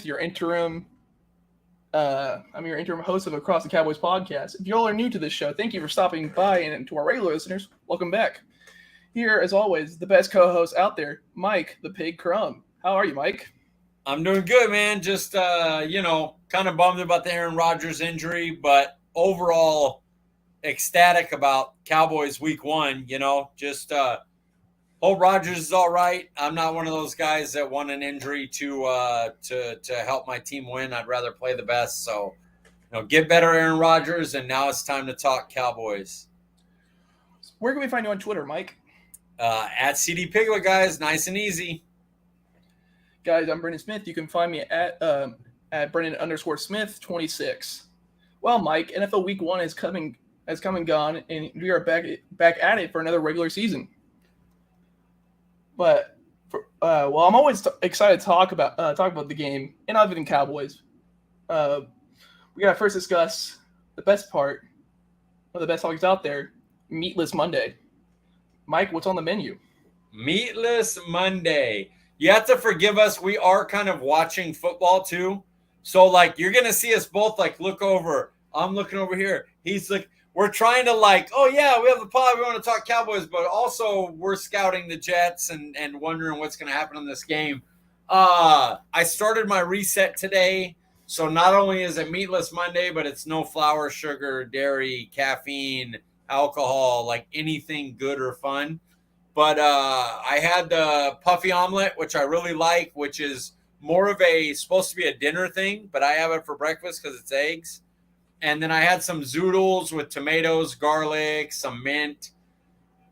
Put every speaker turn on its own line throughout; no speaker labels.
Smith, your interim. I'm your interim host of Across the Cowboys podcast. If you all are new to this show, thank you for stopping by, and to our regular listeners, welcome back. Here, as always, the best co-host out there, Mike the Pig Crumb. How are you, Mike?
I'm doing good, man. Just, kind of bummed about the Aaron Rodgers injury, but overall ecstatic about Cowboys week 1, hope Rodgers is all right. I'm not one of those guys that want an injury to help my team win. I'd rather play the best. So, get better, Aaron Rodgers, and now it's time to talk Cowboys.
Where can we find you on Twitter, Mike?
At CD Piglet, guys. Nice and easy.
Guys, I'm Brendan Smith. You can find me at Brendan_Smith26. Well, Mike, NFL Week 1 has come and gone, and we are back at it for another regular season. But I'm always excited to talk about the game and other than Cowboys. We gotta first discuss the best part, one of the best topics out there, Meatless Monday. Mike, what's on the menu?
Meatless Monday. You have to forgive us. We are kind of watching football too. So you're going to see us both look over. I'm looking over here. He's we're trying to oh yeah, we have the pod. We want to talk Cowboys, but also we're scouting the Jets and wondering what's going to happen in this game. I started my reset today. So not only is it Meatless Monday, but it's no flour, sugar, dairy, caffeine, alcohol, anything good or fun. But I had the puffy omelet, which I really like, which is more of supposed to be a dinner thing, but I have it for breakfast because it's eggs. And then I had some zoodles with tomatoes, garlic, some mint.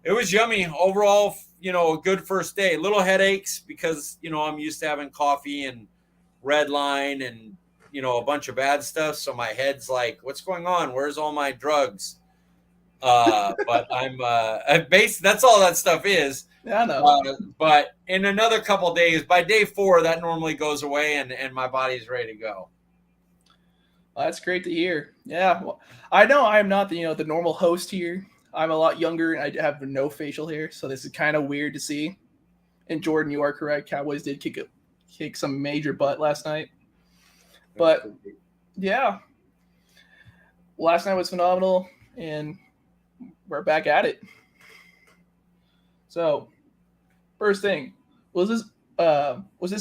It was yummy. Overall, a good first day. Little headaches because, I'm used to having coffee and red line and, a bunch of bad stuff. So my head's what's going on? Where's all my drugs? But I'm that's all that stuff is.
Yeah, I know.
But in another couple of days, by day 4, that normally goes away and my body's ready to go.
Well, that's great to hear. Yeah, well, I know I am not the normal host here. I'm a lot younger and I have no facial hair, so this is kind of weird to see. And Jordan, you are correct. Cowboys did kick some major butt last night. But yeah, last night was phenomenal, and we're back at it. So, first thing, was this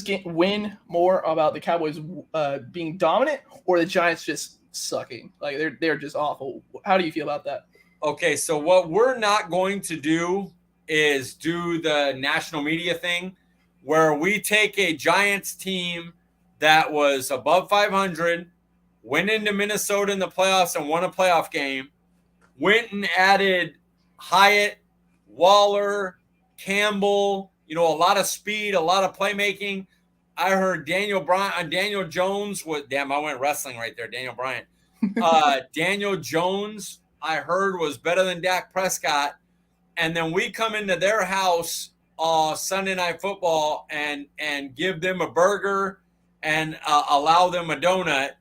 game win more about the Cowboys being dominant or the Giants just sucking? They're just awful. How do you feel about that?
Okay, so what we're not going to do is do the national media thing where we take a Giants team that was above 500, went into Minnesota in the playoffs and won a playoff game, went and added Hyatt, Waller, Campbell, a lot of speed, a lot of playmaking. I heard Daniel Jones I went wrestling right there. Daniel Bryant. Daniel Jones, I heard, was better than Dak Prescott. And then we come into their house Sunday Night Football and give them a burger and allow them a donut.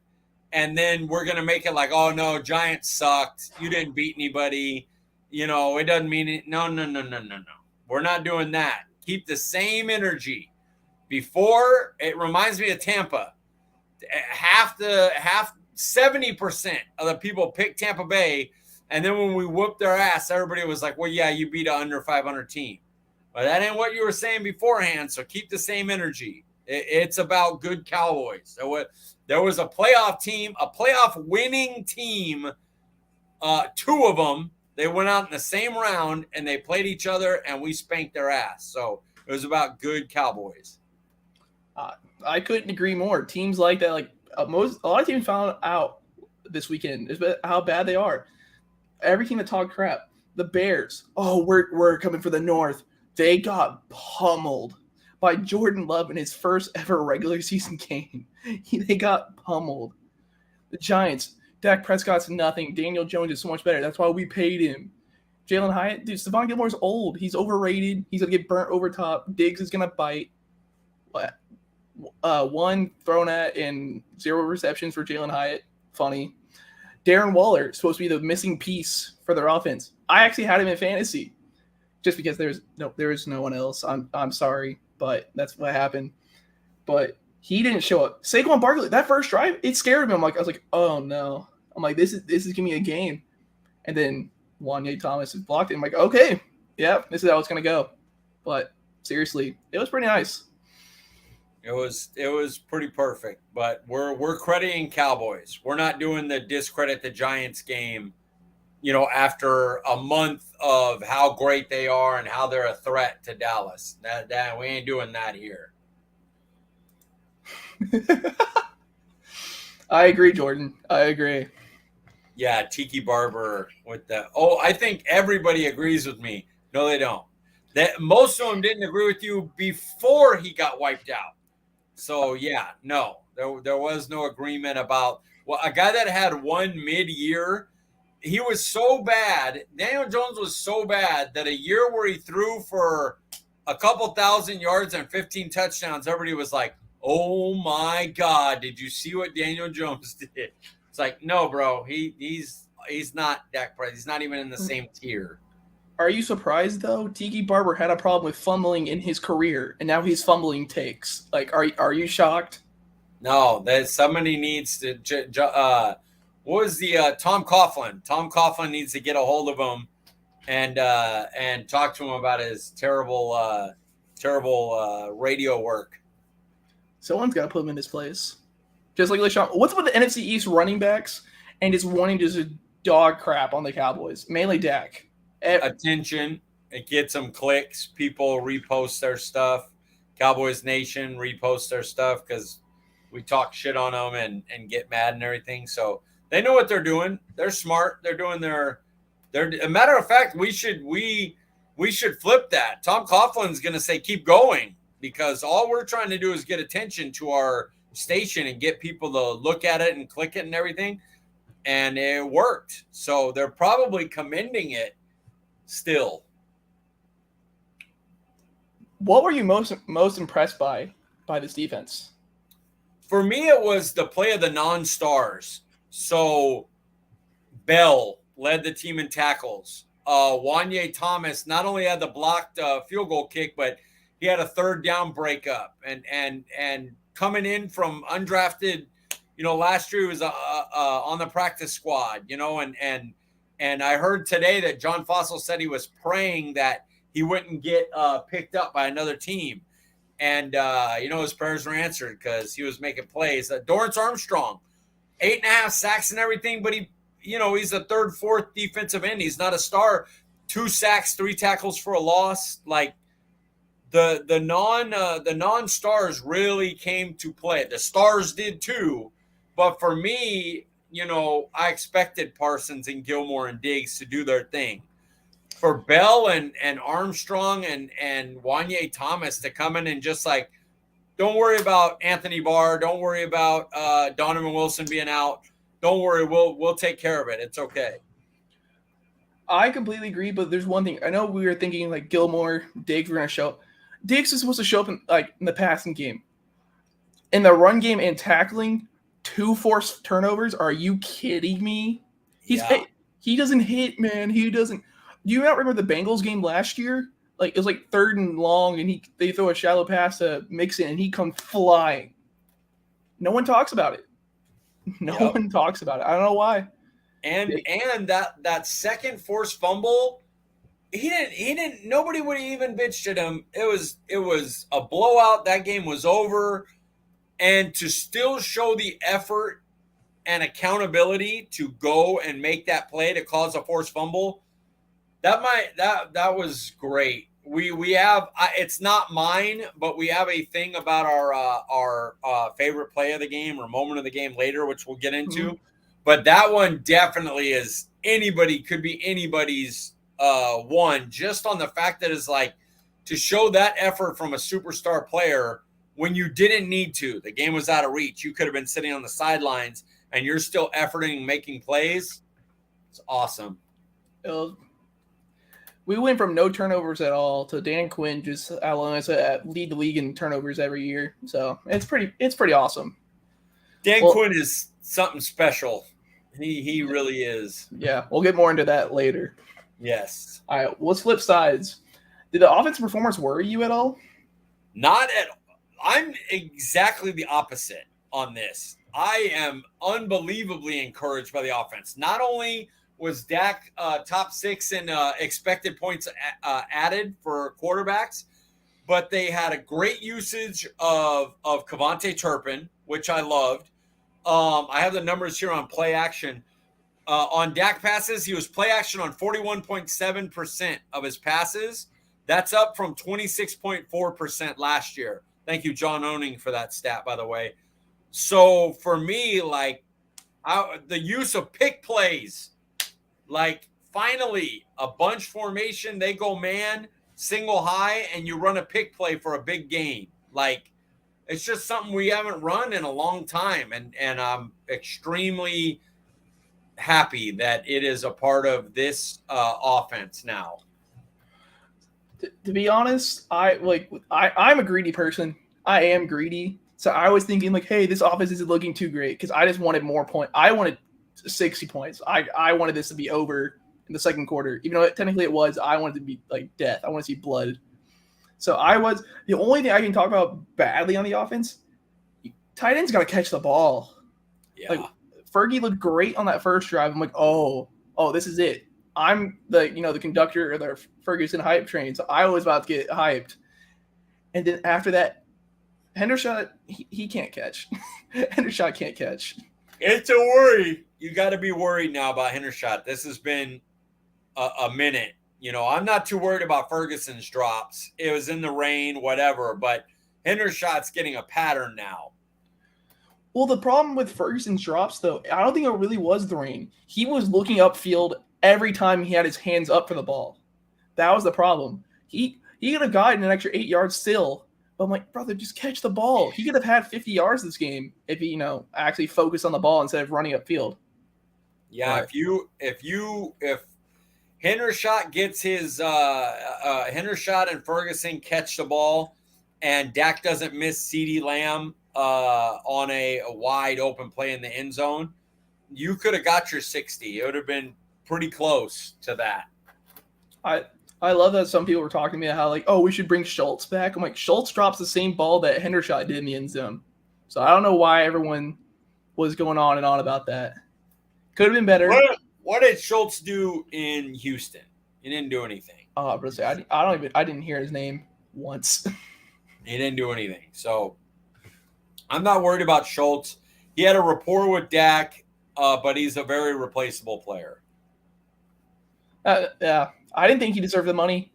And then we're going to make it oh, no, Giants sucked. You didn't beat anybody. It doesn't mean it. No. We're not doing that. Keep the same energy. Before, it reminds me of Tampa. 70% of the people picked Tampa Bay. And then when we whooped their ass, everybody was like, well, yeah, you beat an under 500 team. But that ain't what you were saying beforehand. So keep the same energy. It's about good Cowboys. There was a playoff team, a playoff winning team, 2 of them. They went out in the same round and they played each other and we spanked their ass. So it was about good Cowboys.
I couldn't agree more. Teams like that, a lot of teams found out this weekend how bad they are. Every team that talked crap. The Bears, we're coming for the North. They got pummeled by Jordan Love in his first ever regular season game. They got pummeled. The Giants, Dak Prescott's nothing. Daniel Jones is so much better. That's why we paid him. Jalen Hyatt, dude, Stephon Gilmore's old. He's overrated. He's going to get burnt over top. Diggs is going to bite. 1 thrown at and 0 receptions for Jalen Hyatt. Funny. Darren Waller, supposed to be the missing piece for their offense. I actually had him in fantasy just because there is no one else. I'm sorry, but that's what happened. But He didn't show up. Saquon Barkley, that first drive, it scared me. I was like, oh no. I'm like, this is giving me a game. And then Wanye Thomas is blocked it. I'm like, okay, yeah, this is how it's gonna go. But seriously, it was pretty nice.
It was pretty perfect. But we're crediting Cowboys. We're not doing the discredit the Giants game, after a month of how great they are and how they're a threat to Dallas. That we ain't doing that here.
I agree, Jordan. I agree.
Yeah, Tiki Barber with the. Oh, I think everybody agrees with me. No, they don't. That most of them didn't agree with you before he got wiped out. So yeah, no, there was no agreement about a guy that had one mid-year. He was so bad. Daniel Jones was so bad that a year where he threw for a couple thousand yards and 15 touchdowns, everybody was like, "Oh my God, did you see what Daniel Jones did?" It's like, no, bro, he's not Dak Prescott. He's not even in the same tier.
Are you surprised though? Tiki Barber had a problem with fumbling in his career, and now he's fumbling takes. Like, are you shocked?
No, that somebody needs to. What was the Tom Coughlin? Tom Coughlin needs to get a hold of him and talk to him about his terrible radio work.
Someone's got to put him in his place. Just like LeSean. What's with the NFC East running backs and just wanting to just dog crap on the Cowboys? Mainly Dak.
Attention. It gets them clicks. People repost their stuff. Cowboys Nation repost their stuff because we talk shit on them and get mad and everything. So they know what they're doing. They're smart. They're doing their. A matter of fact, we should flip that. Tom Coughlin's going to say keep going because all we're trying to do is get attention to our station and get people to look at it and click it and everything, and it worked. So they're probably commending it still.
What were you most impressed by this defense?
For me, it was the play of the non-stars. So Bell led the team in tackles. Wanye Thomas not only had the blocked field goal kick, but he had a third down breakup and coming in from undrafted. Last year he was on the practice squad. And I heard today that John Fossil said he was praying that he wouldn't get picked up by another team. And, his prayers were answered because he was making plays. Dorrance Armstrong, 8.5 sacks and everything, but he's a third, fourth defensive end. He's not a star. 2 sacks, 3 tackles for a loss. Like the non-stars really came to play. The stars did too. But for me, I expected Parsons and Gilmore and Diggs to do their thing. For Bell and Armstrong and Wanye Thomas to come in and just like, don't worry about Anthony Barr. Don't worry about Donovan Wilson being out. Don't worry. We'll take care of it. It's okay.
I completely agree, but there's one thing. I know we were thinking like Gilmore, Diggs were going to show up. Diggs is supposed to show up in the passing game. In the run game and tackling, 2 forced turnovers. Are you kidding me? He doesn't hit, man. He doesn't. Do you not remember the Bengals game last year? Like it was like 3rd and long, and they throw a shallow pass to Mixon, and he comes flying. No one talks about it. No one talks about it. I don't know why.
And that second forced fumble, he didn't. Nobody would have even bitched at him. It was a blowout. That game was over, and to still show the effort and accountability to go and make that play to cause a forced fumble. That was great. We have it's not mine, but we have a thing about our favorite play of the game or moment of the game later, which we'll get into. Mm-hmm. But that one definitely could be anybody's one, just on the fact that it's like to show that effort from a superstar player when you didn't need to. The game was out of reach. You could have been sitting on the sidelines, and you're still efforting, making plays. It's awesome.
We went from no turnovers at all to Dan Quinn just allowing us to lead the league in turnovers every year. So it's pretty awesome.
Dan Quinn is something special. He really is.
Yeah, we'll get more into that later.
Yes.
All right, let's flip sides. Did the offensive performance worry you at all?
Not at I'm exactly the opposite on this. I am unbelievably encouraged by the offense. Not only was Dak top 6 in expected points added for quarterbacks, but they had a great usage of Kevontae Turpin, which I loved. I have the numbers here on play action. On Dak passes, he was play action on 41.7% of his passes. That's up from 26.4% last year. Thank you, John Owning, for that stat, by the way. So for me, like the use of pick plays, like finally a bunch formation, they go man, single high, and you run a pick play for a big gain. Like it's just something we haven't run in a long time. And I'm extremely happy that it is a part of this offense now.
To be honest, I'm a greedy person. I am greedy. So I was thinking like, hey, this offense isn't looking too great because I just wanted more points. I wanted 60 points. I wanted this to be over in the second quarter. Even though technically it was, I wanted to be like death. I want to see blood. So the only thing I can talk about badly on the offense, tight ends got to catch the ball.
Yeah.
Like Fergie looked great on that first drive. I'm like, oh, this is it. I'm the conductor of the Ferguson hype train. So I was about to get hyped. And then after that, Hendershot, he can't catch. Hendershot can't catch.
It's a worry. You got to be worried now about Hendershot. This has been a minute. I'm not too worried about Ferguson's drops. It was in the rain, whatever. But Hendershot's getting a pattern now.
Well, the problem with Ferguson's drops, though, I don't think it really was the rain. He was looking upfield every time he had his hands up for the ball. That was the problem. He could have gotten an extra 8 yards still. But I'm like, brother, just catch the ball. He could have had 50 yards this game if he, actually focused on the ball instead of running upfield.
Yeah, if Hendershot gets his Hendershot and Ferguson catch the ball, and Dak doesn't miss CeeDee Lamb on a wide open play in the end zone, you could have got your 60. It would have been pretty close to that.
I love that some people were talking to me how we should bring Schultz back. I'm like, Schultz drops the same ball that Hendershot did in the end zone. So I don't know why everyone was going on and on about that. Could have been better.
What did Schultz do in Houston? He didn't do anything.
I didn't hear his name once.
He didn't do anything. So I'm not worried about Schultz. He had a rapport with Dak, but he's a very replaceable player.
Yeah. I didn't think he deserved the money,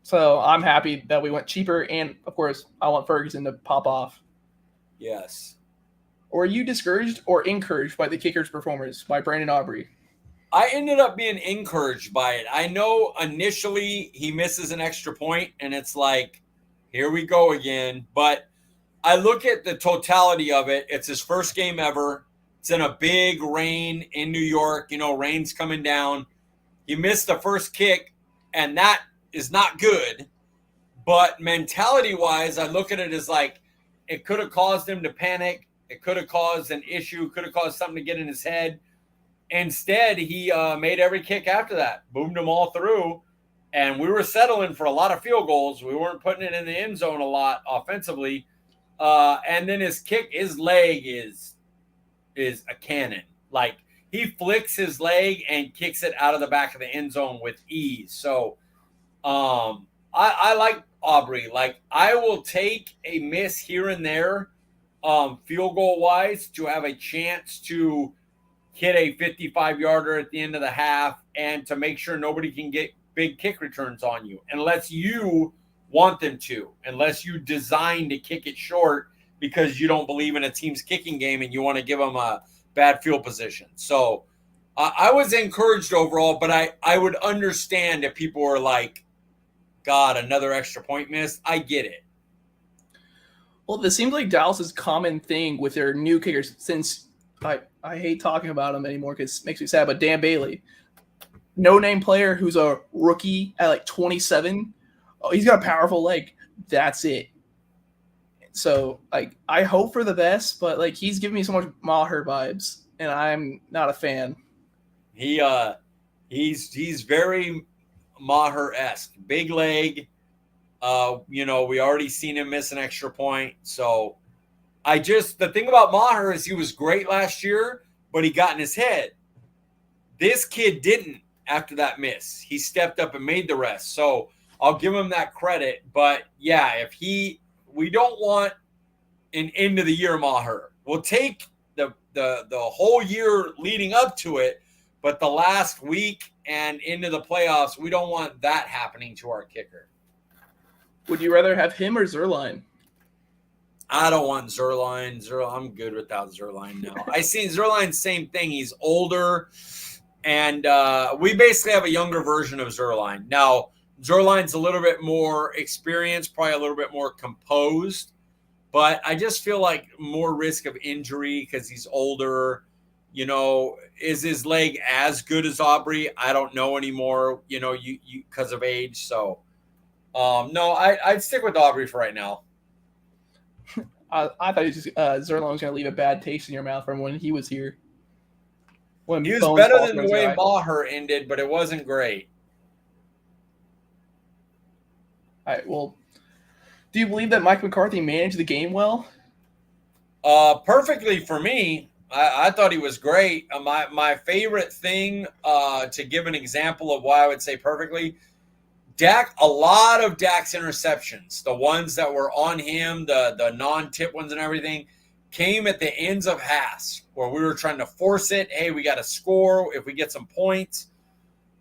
so I'm happy that we went cheaper, and, of course, I want Ferguson to pop off.
Yes.
Were you discouraged or encouraged by the kicker's performance by Brandon Aubrey?
I ended up being encouraged by it. I know initially he misses an extra point, and it's like, here we go again. But I look at the totality of it. It's his first game ever. It's in a big rain in New York. Rain's coming down. He missed the first kick, and that is not good. But mentality-wise, I look at it as like it could have caused him to panic. It could have caused an issue, could have caused something to get in his head. Instead, he made every kick after that, boomed them all through, and we were settling for a lot of field goals. We weren't putting it in the end zone a lot offensively. And then his leg is a cannon. Like, he flicks his leg and kicks it out of the back of the end zone with ease. So I like Aubrey. Like, I will take a miss here and there, field goal wise, to have a chance to hit a 55-yarder at the end of the half and to make sure nobody can get big kick returns on you unless you want them to, unless you design to kick it short because you don't believe in a team's kicking game and you want to give them a bad field position. So I was encouraged overall, but I would understand if people were like, God, another extra point missed. I get it.
Well, this seems like Dallas's common thing with their new kickers since I hate talking about him anymore because it makes me sad, but Dan Bailey, no-name player who's a rookie at 27. Oh, he's got a powerful leg. That's it. So, I hope for the best, but, he's giving me so much Maher vibes, and I'm not a fan.
He's very Maher-esque. Big leg, We already seen him miss an extra point. So the thing about Maher is he was great last year, but he got in his head. This kid didn't after that miss. He stepped up and made the rest. So I'll give him that credit. But yeah, we don't want an end of the year Maher. We'll take the whole year leading up to it, but the last week and into the playoffs, we don't want that happening to our kicker.
Would you rather have him or Zerline?
I don't want Zerline. I'm good without Zerline now. I seen Zerline, same thing. He's older, and we basically have a younger version of Zerline. Now, Zerline's a little bit more experienced, probably a little bit more composed, but I just feel like more risk of injury because he's older. Is his leg as good as Aubrey? I don't know anymore, you because of age. So, no, I'd stick with Aubrey for right now.
I thought Zerline was going to leave a bad taste in your mouth from when he was here.
He was better than the way Maher ended, but it wasn't great.
All right, well, do you believe that Mike McCarthy managed the game well?
Perfectly for me. I thought he was great. My favorite thing, to give an example of why I would say perfectly, a lot of Dak's interceptions, the ones that were on him, the non-tip ones and everything, came at the ends of halves where we were trying to force it. Hey, we got to score if we get some points.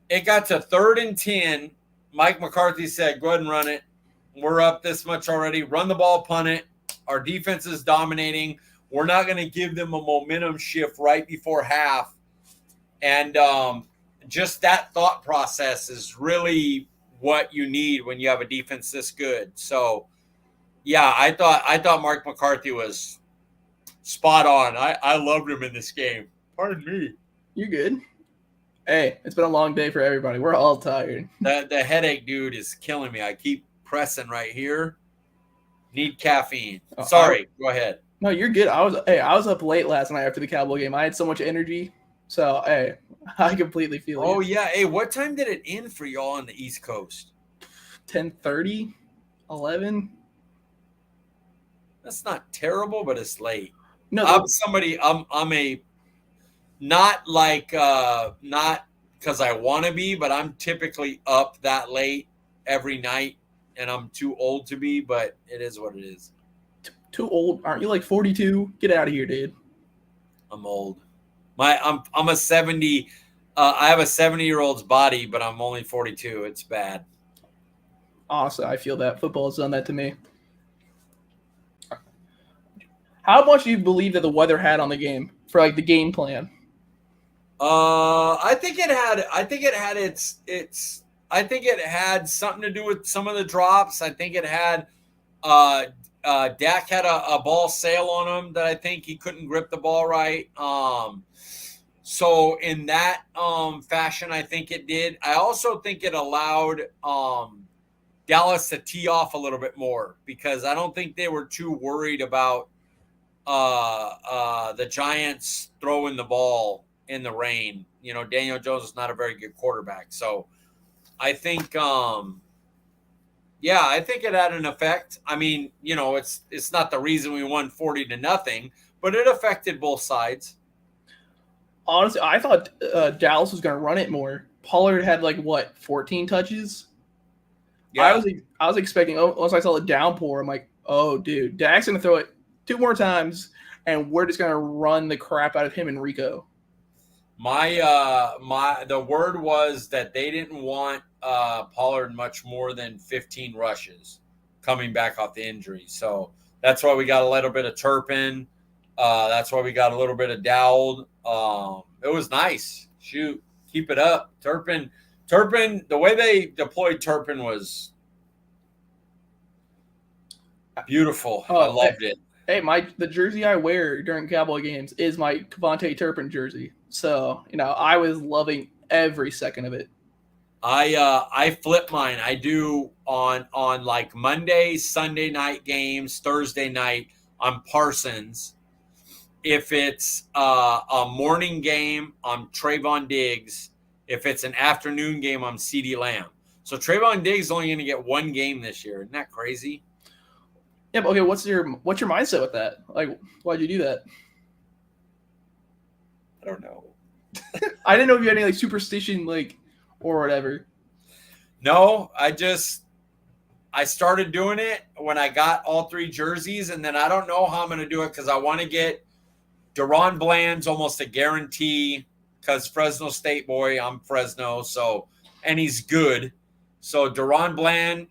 It got to 3rd and 10. Mike McCarthy said, go ahead and run it. We're up this much already. Run the ball, punt it. Our defense is dominating. We're not going to give them a momentum shift right before half. And just that thought process is really what you need when you have a defense this good. So, yeah, I thought Mark McCarthy was spot on. I loved him in this game. Pardon me.
You're good. Hey, it's been a long day for everybody. We're all tired.
The headache, dude, is killing me. I keep pressing right here. Need caffeine. Sorry, go ahead.
No, you're good. I was up late last night after the Cowboy game. I had so much energy. So, hey, I completely feel it.
Oh, yeah. Hey, what time did it end for y'all on the East Coast?
10:30, 11.
That's not terrible, but it's late.
No,
I'm a not because I want to be, but I'm typically up that late every night, and I'm too old to be, but it is what it is.
Too old? Aren't you like 42? Get out of here, dude.
I'm old. I'm a 70. I have a 70-year-old's body, but I'm only 42. It's bad.
Awesome. I feel that. Football's done that to me. How much do you believe that the weather had on the game for like the game plan?
I think it had something to do with some of the drops. I think it had Dak had a ball sail on him that I think he couldn't grip the ball right. So in that fashion, I think it did. I also think it allowed Dallas to tee off a little bit more because I don't think they were too worried about the Giants throwing the ball in the rain. Daniel Jones is not a very good quarterback. So I think I think it had an effect. I mean, it's not the reason we won 40-0, but it affected both sides.
Honestly, I thought Dallas was going to run it more. Pollard had 14 touches. Yeah. I was expecting. Once I saw the downpour, I'm like, oh, dude, Dak's going to throw it 2 more times, and we're just going to run the crap out of him and Rico.
The word was that they didn't want Pollard much more than 15 rushes coming back off the injury. So that's why we got a little bit of Turpin. That's why we got a little bit of Dowd. It was nice. Shoot, keep it up. Turpin, the way they deployed Turpin was beautiful. I loved it.
Hey, the jersey I wear during Cowboy games is my Kevontae Turpin jersey. So, I was loving every second of it.
I flip mine. I do on like Monday, Sunday night games, Thursday night on Parsons. If it's a morning game, I'm Trayvon Diggs. If it's an afternoon game, I'm CeeDee Lamb. So Trayvon Diggs is only going to get one game this year. Isn't that crazy?
Yeah, but okay, what's your mindset with that? Like, why'd you do that?
I don't know.
I didn't know if you had any like superstition, like, or whatever.
No, I started doing it when I got all 3 jerseys, and then I don't know how I'm going to do it because I want to get Deron Bland's almost a guarantee because Fresno State boy, I'm Fresno, so and he's good. So Deron Bland,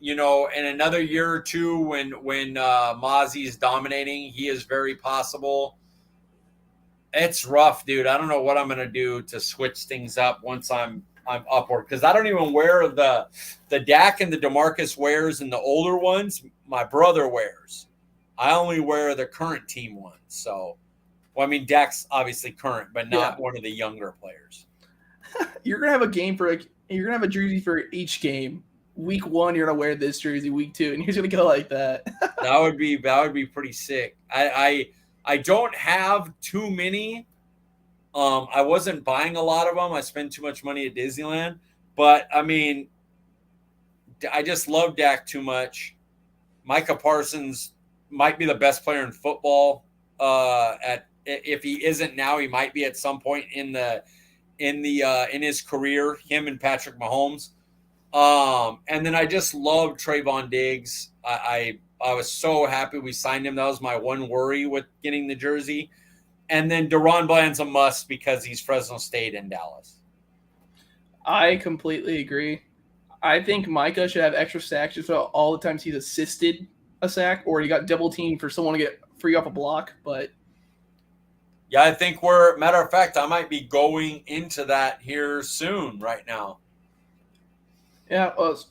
in another year or two when Mozzie's dominating, he is very possible. It's rough, dude. I don't know what I'm going to do to switch things up once I'm upward because I don't even wear the Dak and the DeMarcus wears and the older ones. My brother wears. I only wear the current team ones. So, well, I mean, Dak's obviously current, but not one of the younger players.
You're gonna have a game for you're gonna have a jersey for each game. Week 1, you're gonna wear this jersey. Week 2, and you're gonna go like that.
that would be pretty sick. I don't have too many. I wasn't buying a lot of them. I spend too much money at Disneyland. But, I mean, I just love Dak too much. Micah Parsons might be the best player in football. If he isn't now, he might be at some point in his career, him and Patrick Mahomes. And then I just love Trayvon Diggs. I was so happy we signed him. That was my one worry with getting the jersey. And then Deron Bland's a must because he's Fresno State and Dallas.
I completely agree. I think Micah should have extra sacks just about all the times he's assisted a sack or he got double teamed for someone to get free off a block. But
yeah, I think matter of fact, I might be going into that here soon right now.
Yeah, let's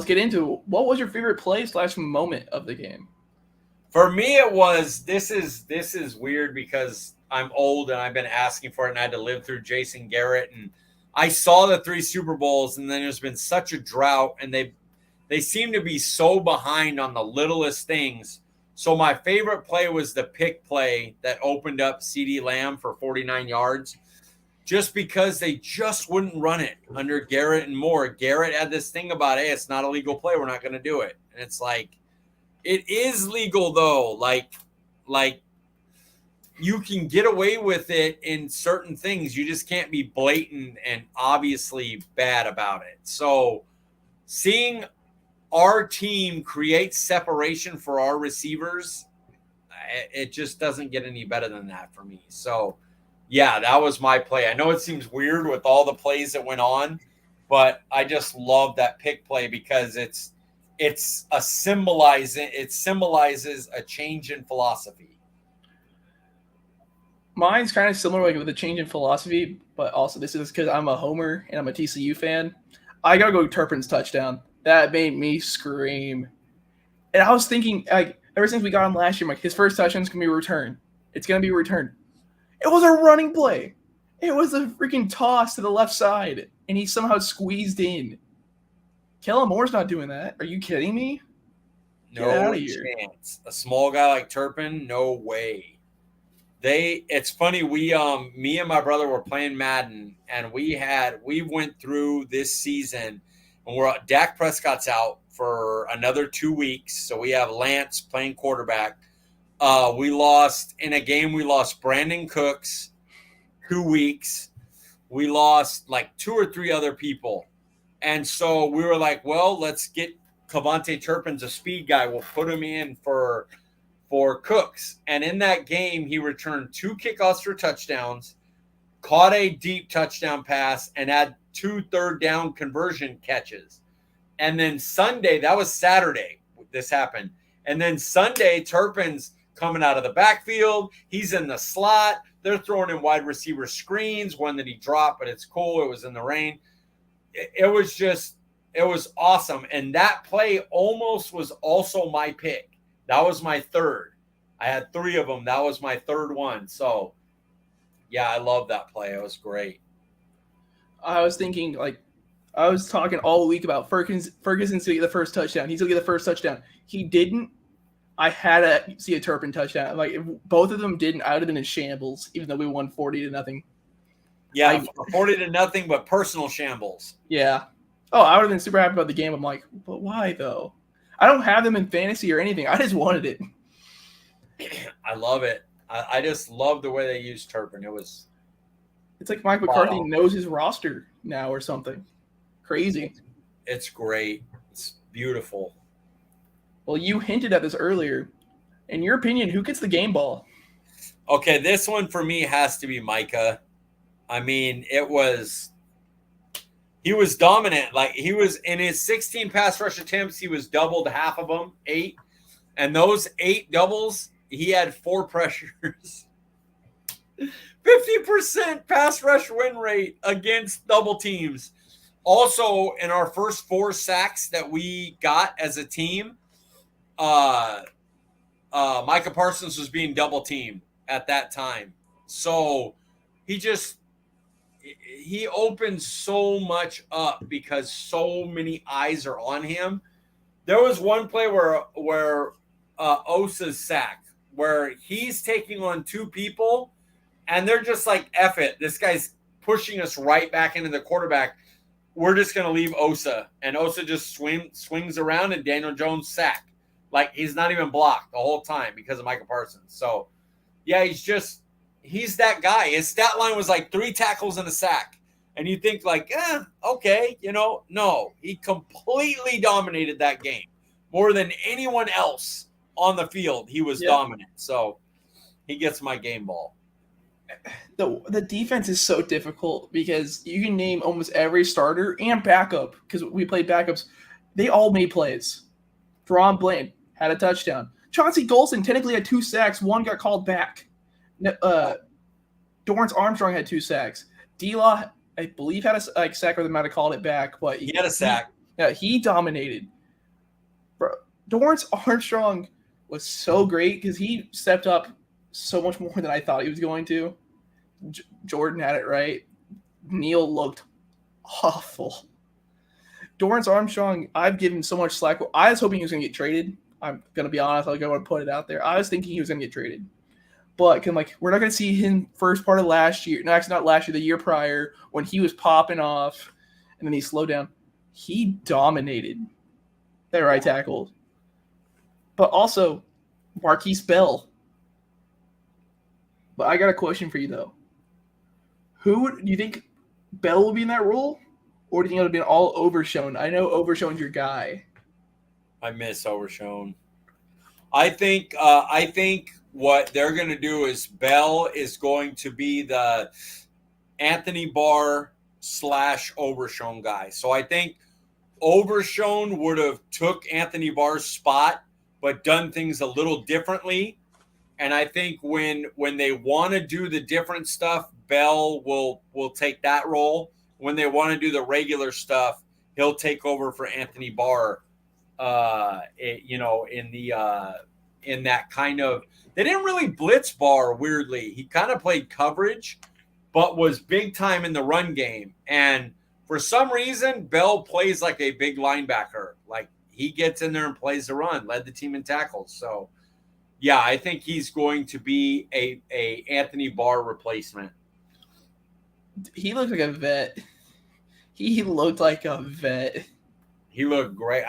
get into it. What was your favorite play / moment of the game?
For me, it was this is weird because I'm old and I've been asking for it and I had to live through Jason Garrett and I saw the 3 Super Bowls and then there's been such a drought and they seem to be so behind on the littlest things. So my favorite play was the pick play that opened up CeeDee Lamb for 49 yards just because they just wouldn't run it under Garrett and Moore. Garrett had this thing about, hey, it's not a legal play. We're not going to do it. And it's like, it is legal though. Like you can get away with it in certain things. You just can't be blatant and obviously bad about it. So seeing our team create separation for our receivers, it just doesn't get any better than that for me. So yeah, that was my play. I know it seems weird with all the plays that went on, but I just love that pick play because it symbolizes a change in philosophy.
Mine's kind of similar, like with a change in philosophy, but also this is because I'm a homer and I'm a TCU fan. I gotta go Turpin's touchdown. That made me scream. And I was thinking, like, ever since we got him last year, I'm like, his first touchdown's gonna be a return. It's gonna be a return. It was a running play. It was a freaking toss to the left side, and he somehow squeezed in. Kellen Moore's not doing that. Are you kidding me?
No chance. A small guy like Turpin, no way. It's funny. Me and my brother were playing Madden, and we went through this season, and Dak Prescott's out for another 2 weeks, so we have Lance playing quarterback. We lost Brandon Cooks 2 weeks. We lost like 2 or 3 other people. And so we were like, well, let's get Cavante Turpin's a speed guy. We'll put him in for Cooks. And in that game, he returned 2 kickoffs for touchdowns, caught a deep touchdown pass, and had 2 third-down conversion catches. And then Sunday, that was Saturday, this happened. And then Sunday, Turpin's coming out of the backfield. He's in the slot. They're throwing in wide receiver screens, one that he dropped, but it's cool. It was in the rain. It was awesome. And that play almost was also my pick. That was my third. I had 3 of them. That was my third one. So, yeah, I love that play. It was great.
I was thinking, I was talking all week about Ferguson's going to get the first touchdown. He's going to get the first touchdown. He didn't. I had to see a Turpin touchdown. Like, if both of them didn't, I would have been in shambles, even though we won 40-0.
Yeah, 40-0, but personal shambles.
Yeah. Oh, I would have been super happy about the game. I'm like, but why though? I don't have them in fantasy or anything. I just wanted it.
I love it. I just love the way they used Turpin.
It's like Mike McCarthy knows his roster now or something. Crazy.
It's great. It's beautiful.
Well, you hinted at this earlier. In your opinion, who gets the game ball?
Okay, this one for me has to be Micah. I mean, he was dominant. Like, he was in his 16 pass rush attempts, he was doubled half of them, 8. And those 8 doubles, he had 4 pressures. 50% pass rush win rate against double teams. Also, in our first 4 sacks that we got as a team, Micah Parsons was being double teamed at that time. So he opens so much up because so many eyes are on him. There was one play where Osa's sacked, where he's taking on 2 people, and they're just like, F it. This guy's pushing us right back into the quarterback. We're just going to leave Osa. And Osa just swings around, and Daniel Jones sacked. Like, he's not even blocked the whole time because of Micah Parsons. So, yeah, he's that guy. His stat line was like 3 tackles and a sack. And you think like, okay, no. He completely dominated that game. More than anyone else on the field, he was dominant. So he gets my game ball.
The defense is so difficult because you can name almost every starter and backup, because we played backups. They all made plays. Deron Blaine had a touchdown. Chauncey Golson technically had 2 sacks. 1 got called back. Dorrance Armstrong had 2 sacks. D-Law, I believe, had a sack, or they might have called it back. But
he had a sack.
He dominated. Bro, Dorrance Armstrong was so great because he stepped up so much more than I thought he was going to. Jordan had it right. Neal looked awful. Dorrance Armstrong, I've given so much slack. I was hoping he was going to get traded. I'm going to be honest. I'm going to put it out there. I was thinking he was going to get traded. But we're not going to see him first part of last year. No, actually not last year, the year prior, when he was popping off and then he slowed down. He dominated that right tackle. But also, Marquise Bell. But I got a question for you, though. Do you think Bell will be in that role? Or do you think it'll be all Overshown? I know Overshown's your guy.
I miss Overshown. I think what they're going to do is Bell is going to be the Anthony Barr / Overshown guy. So I think Overshown would have took Anthony Barr's spot, but done things a little differently. And I think when they want to do the different stuff, Bell will take that role. When they want to do the regular stuff, he'll take over for Anthony Barr. In that kind of, they didn't really blitz Barr. Weirdly, he kind of played coverage, but was big time in the run game. And for some reason, Bell plays like a big linebacker. Like, he gets in there and plays the run, led the team in tackles. So, yeah, I think he's going to be a Anthony Barr replacement.
He looked like a vet. He looked like a vet.
He looked great.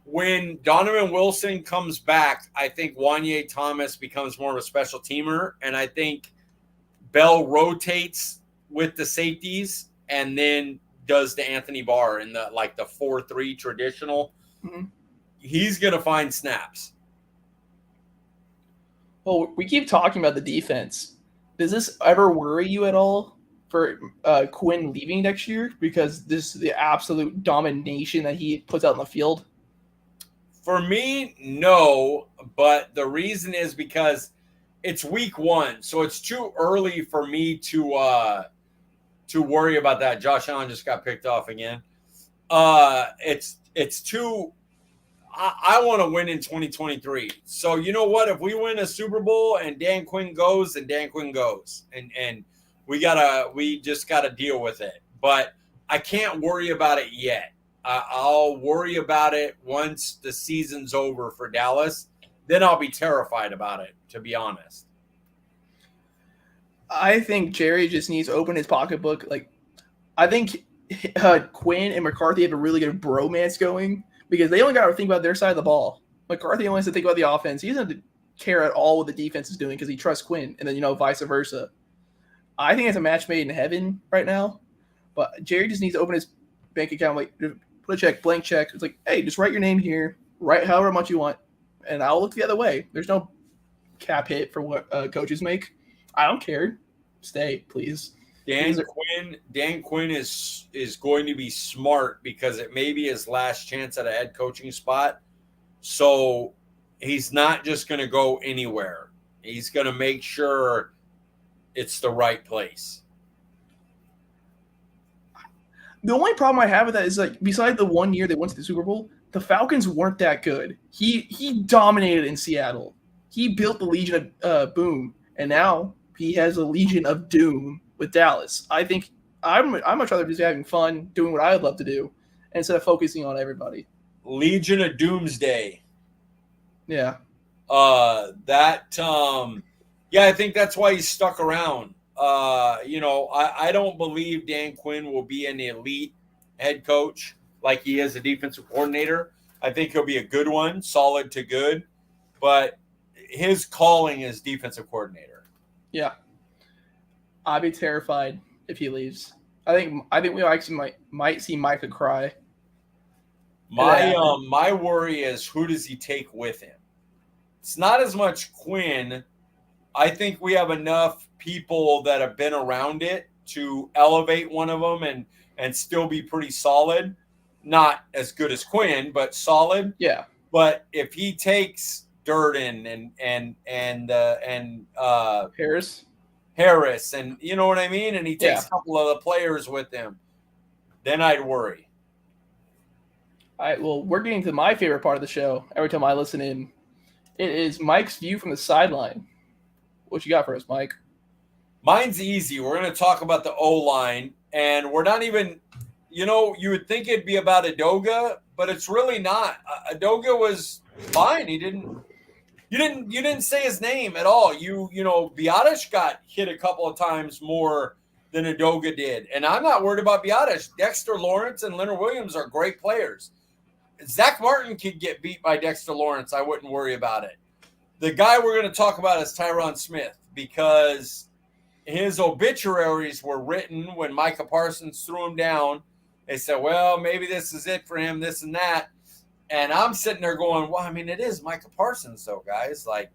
When Donovan Wilson comes back, I think Wanye Thomas becomes more of a special teamer, and I think Bell rotates with the safeties and then does the Anthony Barr in the 4-3 traditional.
Mm-hmm.
He's going to find snaps.
Well, we keep talking about the defense. Does this ever worry you at all for Quinn leaving next year? Because this is the absolute domination that he puts out in the field.
For me, no, but the reason is because it's week 1, so it's too early for me to worry about that. Josh Allen just got picked off again. It's too. I want to win in 2023. So you know what? If we win a Super Bowl and Dan Quinn goes, then Dan Quinn goes, and we just gotta deal with it. But I can't worry about it yet. I'll worry about it once the season's over for Dallas. Then I'll be terrified about it, to be honest.
I think Jerry just needs to open his pocketbook. Like, I think Quinn and McCarthy have a really good bromance going because they only got to think about their side of the ball. McCarthy only has to think about the offense. He doesn't care at all what the defense is doing because he trusts Quinn, and then vice versa. I think it's a match made in heaven right now. But Jerry just needs to open his bank account, like put a check, blank check. It's like, hey, just write your name here, write however much you want, and I'll look the other way. There's no cap hit for what coaches make. I don't care. Stay, please.
Dan Quinn is going to be smart because it may be his last chance at a head coaching spot. So he's not just going to go anywhere. He's going to make sure it's the right place.
The only problem I have with that is, like, besides the 1 year they went to the Super Bowl, the Falcons weren't that good. He dominated in Seattle. He built the Legion of Boom, and now he has a Legion of Doom with Dallas. I think I'd much rather be having fun, doing what I would love to do, instead of focusing on everybody.
Legion of Doomsday.
Yeah.
I think that's why he's stuck around. I don't believe Dan Quinn will be an elite head coach like he is a defensive coordinator. I think he'll be a good one, solid to good, but his calling is defensive coordinator.
Yeah. I'd be terrified if he leaves. I think we actually might see Micah cry.
My worry is, who does he take with him? It's not as much Quinn. I think we have enough people that have been around it to elevate one of them and still be pretty solid. Not as good as Quinn, but solid.
Yeah.
But if he takes Durden and Harris, and you know what I mean, and he takes a couple of the players with him, then I'd worry.
All right. Well, we're getting to my favorite part of the show. Every time I listen in, it is Mike's view from the sideline. What you got for us, Mike?
Mine's easy. We're going to talk about the O-line, and we're not even, you would think it'd be about Adoga, but it's really not. Adoga was fine. You didn't say his name at all. Biadasz got hit a couple of times more than Adoga did, and I'm not worried about Biadasz. Dexter Lawrence and Leonard Williams are great players. Zach Martin could get beat by Dexter Lawrence. I wouldn't worry about it. The guy we're going to talk about is Tyron Smith, because his obituaries were written when Micah Parsons threw him down. They said, well, maybe this is it for him, this and that. And I'm sitting there going, well, I mean, it is Micah Parsons, though, guys. Like,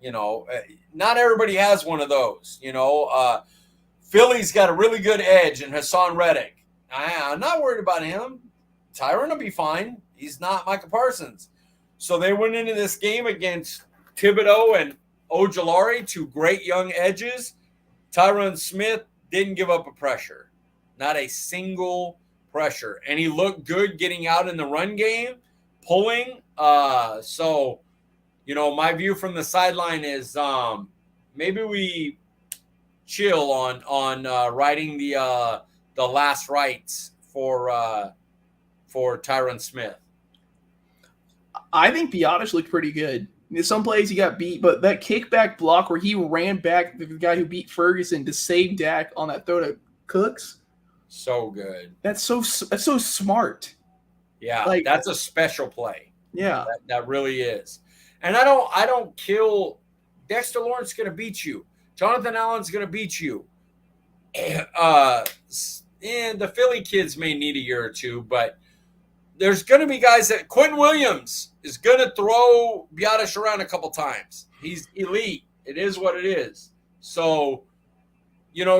not everybody has one of those. Philly's got a really good edge in Hassan Reddick. I'm not worried about him. Tyron will be fine. He's not Micah Parsons. So they went into this game against Thibodeau and Ojulari, two great young edges. Tyron Smith didn't give up a pressure. Not a single pressure. And he looked good getting out in the run game, pulling. My view from the sideline is maybe we chill on writing the last rites for Tyron Smith.
I think Biadasz looked pretty good. Some plays he got beat, but that kickback block where he ran back the guy who beat Ferguson to save Dak on that throw to Cooks.
So good.
That's so smart.
Yeah, that's a special play.
Yeah,
that really is. And I don't kill. Dexter Lawrence is going to beat you. Jonathan Allen's going to beat you. And the Philly kids may need a year or two, but there's going to be guys that Quentin Williams is going to throw Biadasz around a couple times. He's elite. It is what it is. So,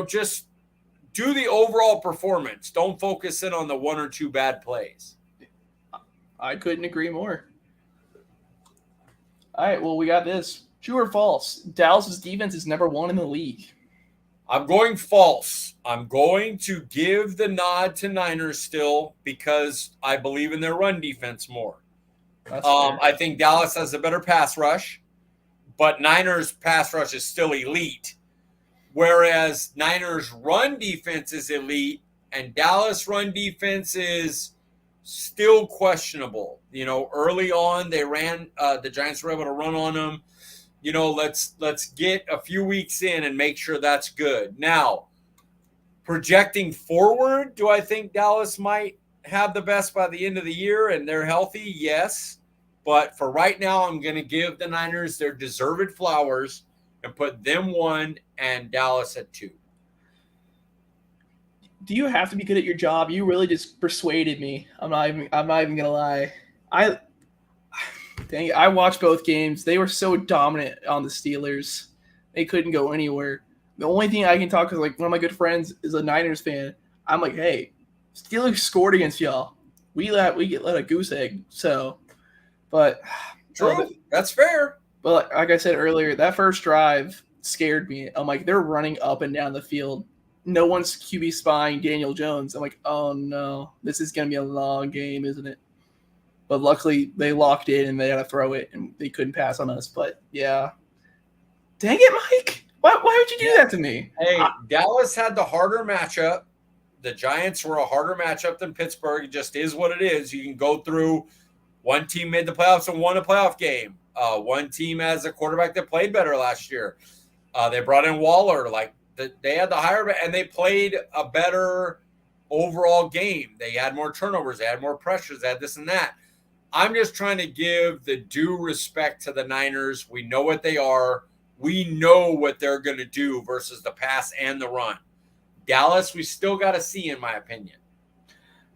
just do the overall performance. Don't focus in on the one or two bad plays.
I couldn't agree more. All right, well, we got this. True or false? Dallas's defense is number 1 in the league.
I'm going false. I'm going to give the nod to Niners still because I believe in their run defense more. I think Dallas has a better pass rush, but Niners pass rush is still elite. Whereas Niners run defense is elite and Dallas run defense is still questionable. Early on they ran, the Giants were able to run on them. let's get a few weeks in and make sure that's good. Now, projecting forward, do I think Dallas might have the best by the end of the year and they're healthy? Yes. But for right now, I'm going to give the Niners their deserved flowers and put them 1 and Dallas at 2.
Do you have to be good at your job? You really just persuaded me. I'm not even gonna lie. I watched both games. They were so dominant on the Steelers. They couldn't go anywhere. The only thing I can talk is like one of my good friends is a Niners fan. I'm like, hey, Steelers scored against y'all. We let a goose egg. So, but
true, that's fair.
But like I said earlier, that first drive scared me. I'm like, they're running up and down the field. No one's QB spying Daniel Jones. I'm like, oh no, this is gonna be a long game, isn't it? But luckily they locked in and they had to throw it and they couldn't pass on us. But yeah, dang it, Mike. Why would you do that to me?
Hey, Dallas had the harder matchup. The Giants were a harder matchup than Pittsburgh. It just is what it is. You can go through. One team made the playoffs and won a playoff game. One team has a quarterback that played better last year. They brought in Waller. They had the higher, and they played a better overall game. They had more turnovers. They had more pressures. They had this and that. I'm just trying to give the due respect to the Niners. We know what they are. We know what they're going to do versus the pass and the run. Dallas, we still got to see, in my opinion.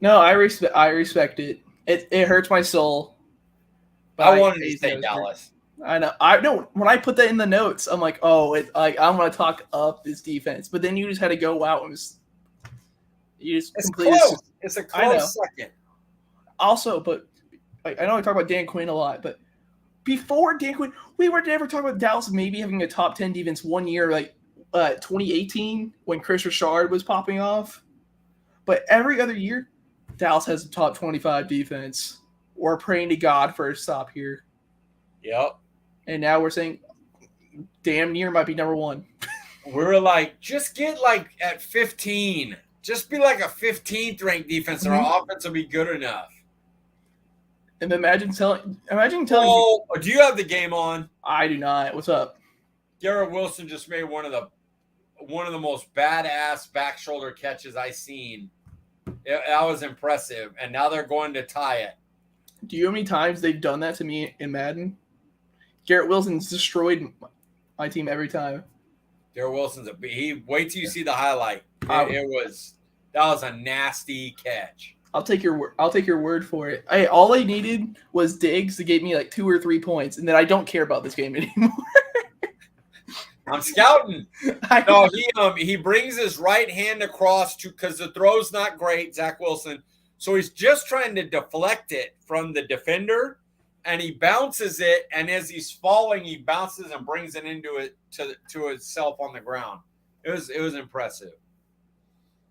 No, I respect it. It hurts my soul.
I wanted to say Dallas.
I know. When I put that in the notes, I'm like, oh, I'm going to talk up this defense. But then you just had to go out and it's
close. It's a close second.
Also, but I know I talk about Dan Quinn a lot, but before Dan Quinn, we were never talking about Dallas maybe having a top 10 defense one year, 2018 when Chris Richard was popping off. But every other year, Dallas has a top 25 defense. We're praying to God for a stop here.
Yep.
And now we're saying damn near might be number 1.
We're like, just get at 15. Just be like a 15th ranked defense and our offense will be good enough.
And imagine telling
you. Do you have the game on?
I do not. What's up?
Garrett Wilson just made one of the most badass back shoulder catches I've seen. That was impressive. And now they're going to tie it.
Do you know how many times they've done that to me in Madden? Garrett Wilson's destroyed my team every time.
Garrett Wilson's wait till you see the highlight. That was a nasty catch.
I'll take your word for it. All I needed was Diggs to get me 2 or 3 points, and then I don't care about this game anymore.
I'm scouting. No, he brings his right hand across because the throw's not great, Zach Wilson. So he's just trying to deflect it from the defender, and he bounces it. And as he's falling, he bounces and brings it into it to itself on the ground. It was impressive.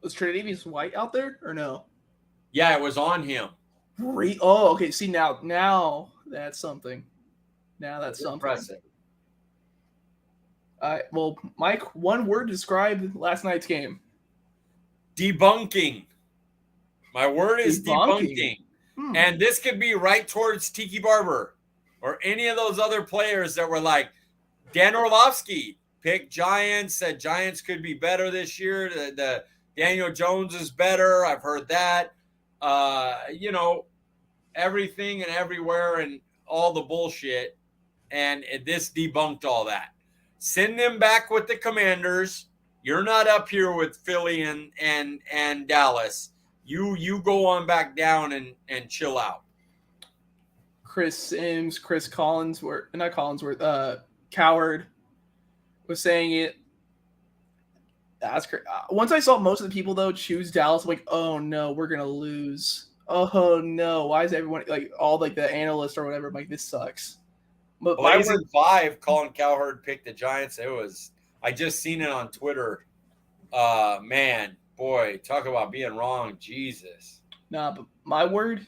Was Tre'Davious White out there or no?
Yeah, it was on him.
Oh, okay. See now that's something. Now that's something
impressive.
Well, Mike, one word to describe last night's game.
Debunking. My word is debunking. And this could be right towards Tiki Barber or any of those other players that were like, Dan Orlovsky picked Giants, said Giants could be better this year. The Daniel Jones is better. I've heard that. Everything and everywhere and all the bullshit. And this debunked all that. Send them back with the Commanders. You're not up here with Philly and Dallas. You go on back down and chill out.
Chris Sims, Coward was saying it. That's crazy. Once I saw most of the people though choose Dallas, I'm like, oh no, we're gonna lose. Oh no, why is everyone all the analysts or whatever? I'm like, this sucks.
But Blazing 5, Colin Cowherd picked the Giants. I just seen it on Twitter. Man, boy, talk about being wrong. Jesus.
Nah, but my word,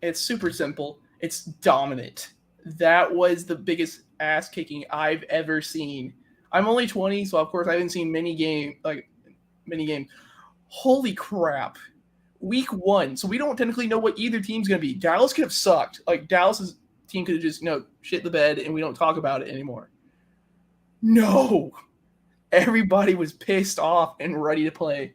it's super simple. It's dominant. That was the biggest ass kicking I've ever seen. I'm only 20, so of course I haven't seen many games. Holy crap. Week 1, so we don't technically know what either team's going to be. Dallas could have sucked. Dallas's team could have just, shit the bed and we don't talk about it anymore. No. Everybody was pissed off and ready to play.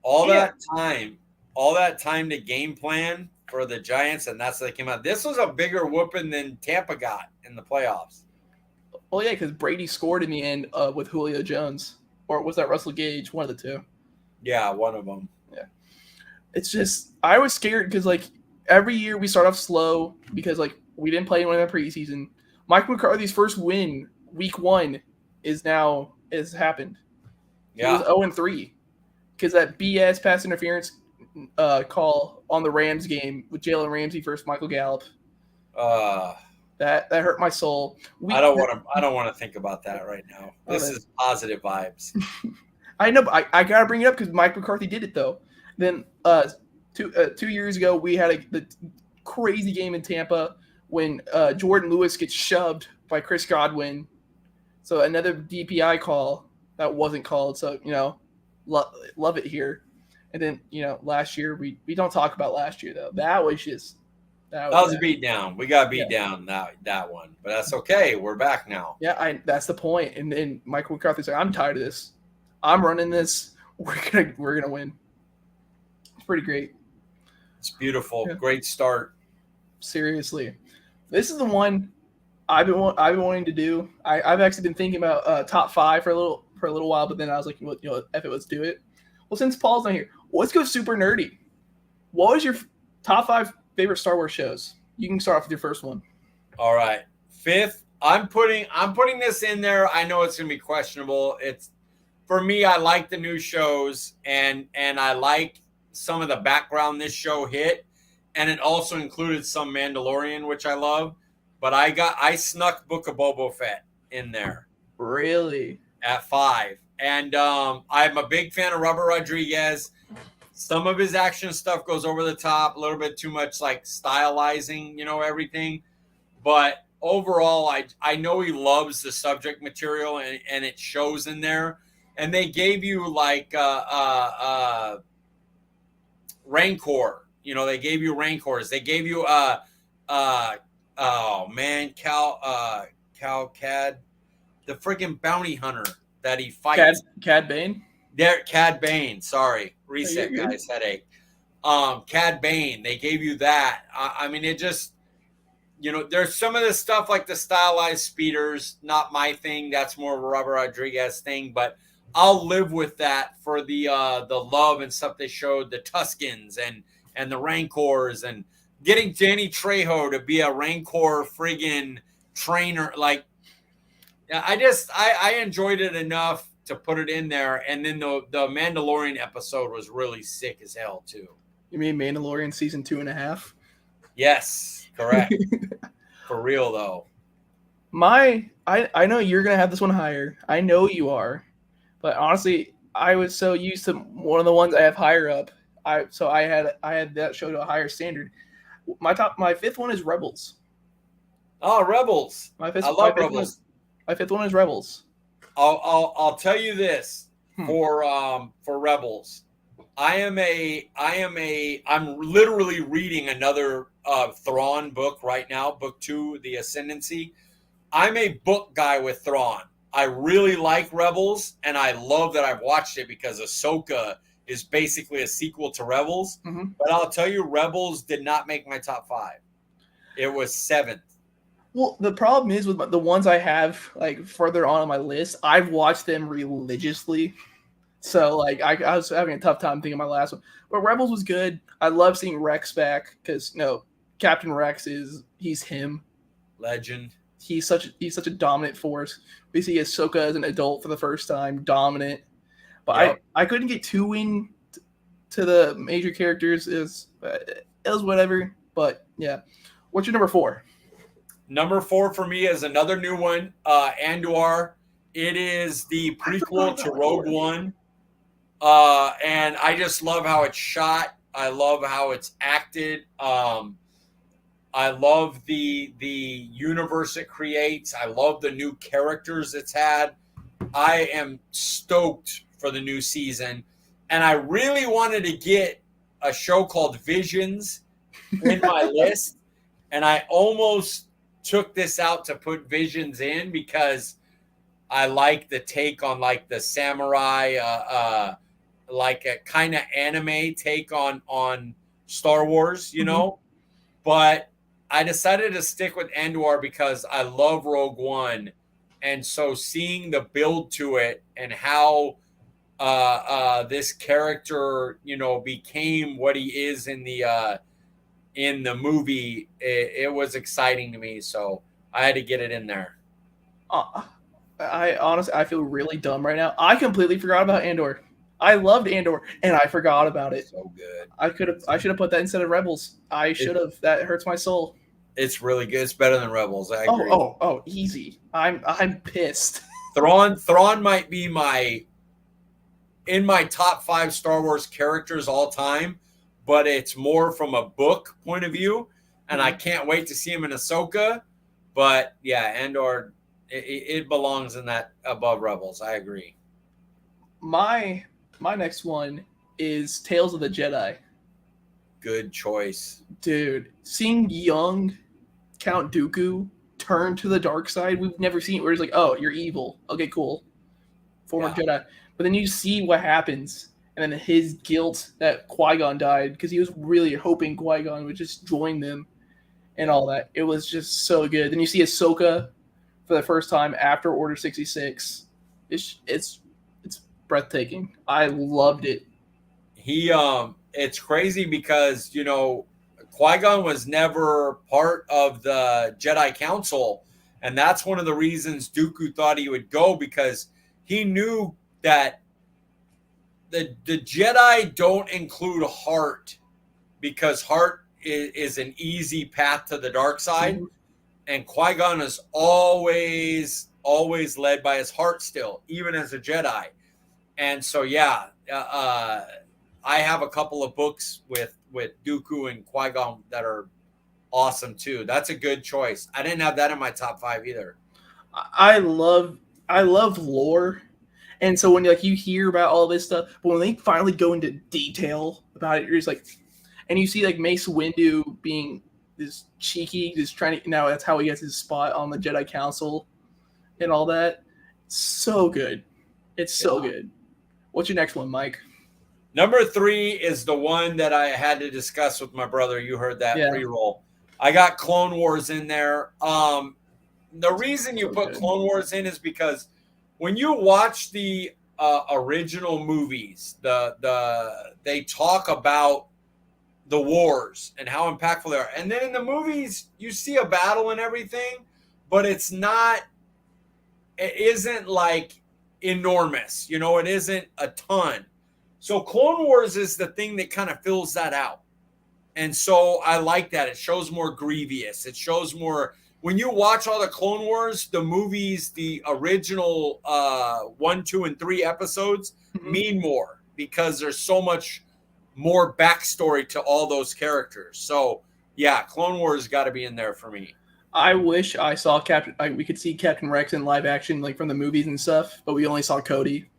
All that time to game plan for the Giants, and that's how they came out. This was a bigger whooping than Tampa got in the playoffs.
Well, yeah, because Brady scored in the end with Julio Jones. Or was that Russell Gage? One of the two.
Yeah, one of them.
Yeah. It's just, I was scared because, like, every year we start off slow because, like, we didn't play anyone in the preseason. Mike McCarthy's first win, week 1, has happened.
Yeah.
He was 0-3 because that BS pass interference call on the Rams game with Jalen Ramsey versus Michael Gallup. That hurt my soul.
I don't want to think about that right now. This is positive vibes.
I know, but I gotta bring it up because Mike McCarthy did it though. Then 2 years ago we had the crazy game in Tampa when Jordan Lewis gets shoved by Chris Godwin. So another DPI call that wasn't called. So love it here. And then last year we don't talk about last year though. That was a
beat down. We got beat down that one, but that's okay. We're back now.
Yeah, that's the point. And then Mike McCarthy's like, I'm tired of this. I'm running this. We're gonna win. It's pretty great.
It's beautiful. Yeah. Great start.
Seriously, this is the one I've been wanting to do. I've actually been thinking about top 5 for a little while, but then I was like, let's do it. Well, since Paul's not here, let's go super nerdy. What was your top 5 favorite Star Wars shows? You can start off with your first one.
All right. 5th, I'm putting this in there. I know it's gonna be questionable. It's for me, I like the new shows and I like some of the background this show hit, and it also included some Mandalorian, which I love. But I snuck Book of Boba Fett in there.
Really?
At 5. And I'm a big fan of Robert Rodriguez. Some of his action stuff goes over the top, a little bit too much like stylizing, everything. But overall, I know he loves the subject material and it shows in there. And they gave you like Rancor. They gave you Rancors. They gave you Cal-Cad, the friggin' bounty hunter that he fights.
Cad Bane?
Cad Bane, sorry. Reset, guys, headache. Cad Bane, they gave you that. I mean, it just, there's some of the stuff like the stylized speeders, not my thing. That's more of a Robert Rodriguez thing, but I'll live with that for the love and stuff they showed, the Tuskens and the Rancors, and getting Danny Trejo to be a Rancor friggin' trainer. Like, I enjoyed it enough to put it in there. And then the Mandalorian episode was really sick as hell too.
You mean Mandalorian season 2.5?
Yes, correct. For real though.
I know you're gonna have this one higher. I know you are, but honestly, I was so used to one of the ones I have higher up. I had that show to a higher standard. My 5th one is Rebels.
Oh, Rebels! I love Rebels.
My 5th one is Rebels.
I'll tell you this for Rebels. I'm literally reading another Thrawn book right now, book 2, The Ascendancy. I'm a book guy with Thrawn. I really like Rebels, and I love that I've watched it because Ahsoka is basically a sequel to Rebels. Mm-hmm. But I'll tell you, Rebels did not make my top 5. It was 7th.
Well, the problem is with the ones I have like further on my list, I've watched them religiously. So like I was having a tough time thinking of my last one. But Rebels was good. I love seeing Rex back because Captain Rex he's him.
Legend.
He's such a dominant force. We see Ahsoka as an adult for the first time, dominant. But yep. I couldn't get too into the major characters. It was whatever. But yeah. What's your number 4?
Number 4 for me is another new one, Andor. It is the prequel to Rogue One. And I just love how it's shot. I love how it's acted. I love the universe it creates. I love the new characters it's had. I am stoked for the new season. And I really wanted to get a show called Visions in my list. And I almost took this out to put Visions in because I like the take on like the samurai, like a kind of anime take on Star Wars, you know. But I decided to stick with Andor because I love Rogue One, and so seeing the build to it and how this character, you know, became what he is in the movie, it was exciting to me. So I had to get it in there.
I honestly, I feel really dumb right now. I completely forgot about Andor. I loved Andor, and I forgot about it.
So good.
I should have put that instead of Rebels. I should have. That hurts my soul.
It's really good. It's better than Rebels. I agree.
Oh, easy. I'm pissed.
Thrawn might be in my top 5 Star Wars characters all time, but it's more from a book point of view, and I can't wait to see him in Ahsoka. But yeah, Andor, it belongs in that above Rebels. I agree.
My next one is Tales of the Jedi.
Good choice,
dude. Seeing young Count Dooku turn to the dark side, we've never seen it where it's like, oh, you're evil. Okay, cool. Former Jedi. But then you see what happens, and then his guilt that Qui-Gon died, because he was really hoping Qui-Gon would just join them and all that. It was just so good. Then you see Ahsoka for the first time after Order 66. It's breathtaking. I loved it.
It's crazy because, you know, Qui-Gon was never part of the Jedi Council, and that's one of the reasons Dooku thought he would go, because he knew that the Jedi don't include heart, because heart is an easy path to the dark side, and Qui-Gon is always led by his heart still, even as a Jedi. And so, yeah, I have a couple of books with Dooku and Qui-Gon that are awesome too. That's a good choice. I didn't have that in my top 5 either.
I love lore, and so when you hear about all this stuff, but when they finally go into detail about it, you're just like, and you see like Mace Windu being this cheeky, just trying to, now that's how he gets his spot on the Jedi Council and all that. So good. It's so good. What's your next one, Mike?
Number 3 is the one that I had to discuss with my brother. You heard that pre-roll. I got Clone Wars in there. The reason you put Clone Wars in is because when you watch the original movies, they talk about the wars and how impactful they are. And then in the movies, you see a battle and everything, but it isn't like enormous. You know, it isn't a ton. So Clone Wars is the thing that kind of fills that out. And so I like that. It shows more Grievous. It shows more. When you watch all the Clone Wars, the movies, the original 1, 2, and 3 episodes mean more because there's so much more backstory to all those characters. So, yeah, Clone Wars got to be in there for me.
I wish I saw we could see Captain Rex in live action, like from the movies and stuff, but we only saw Cody.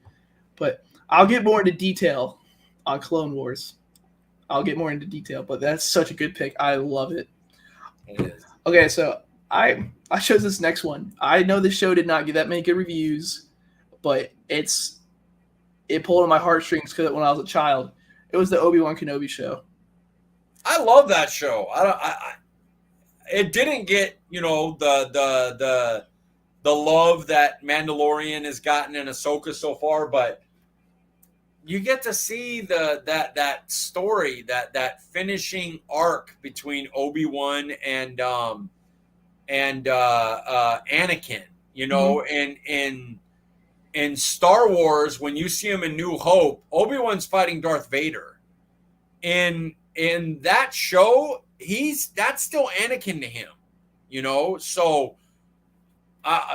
But I'll get more into detail on Clone Wars. But that's such a good pick. I love it.
It is.
Okay, so I chose this next one. I know this show did not get that many good reviews, but it pulled on my heartstrings because when I was a child, it was the Obi-Wan Kenobi show.
I love that show. It didn't get, you know, the love that Mandalorian has gotten in Ahsoka so far, but you get to see that story, that finishing arc between Obi-Wan and Anakin. You know, in Star Wars, when you see him in New Hope, Obi-Wan's fighting Darth Vader. In that show, that's still Anakin to him, you know. So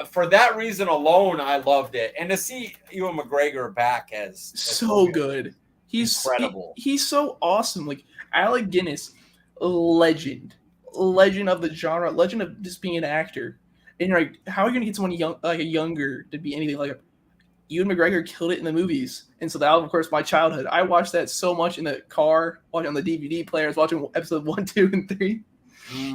for that reason alone, I loved it, and to see Ewan McGregor back as
so good. He's incredible. He's so awesome. Like Alec Guinness, legend of the genre, legend of just being an actor. And you're like, how are you gonna get someone young, like a younger, to be anything like Ewan McGregor killed it in the movies, and so that was, of course, my childhood. I watched that so much in the car, watching on the DVD players, watching episode 1, 2, and 3,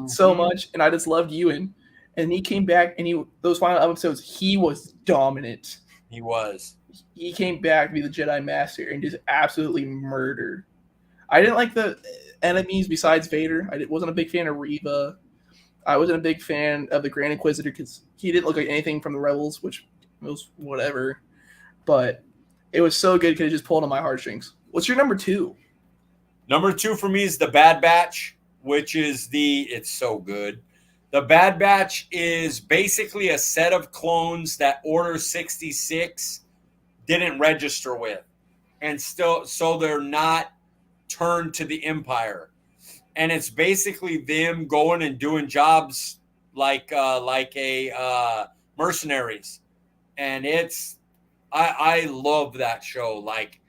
so much, and I just loved Ewan. And he came back, and those final episodes, he was dominant.
He was.
He came back to be the Jedi Master and just absolutely murdered. I didn't like the enemies besides Vader. I wasn't a big fan of Reva. I wasn't a big fan of the Grand Inquisitor because he didn't look like anything from the Rebels, which was whatever. But it was so good because it just pulled on my heartstrings. What's your number 2?
Number 2 for me is the Bad Batch, which is it's so good. The Bad Batch is basically a set of clones that Order 66 didn't register with. And still, so they're not turned to the Empire. And it's basically them going and doing jobs like mercenaries. And I love that show. Like,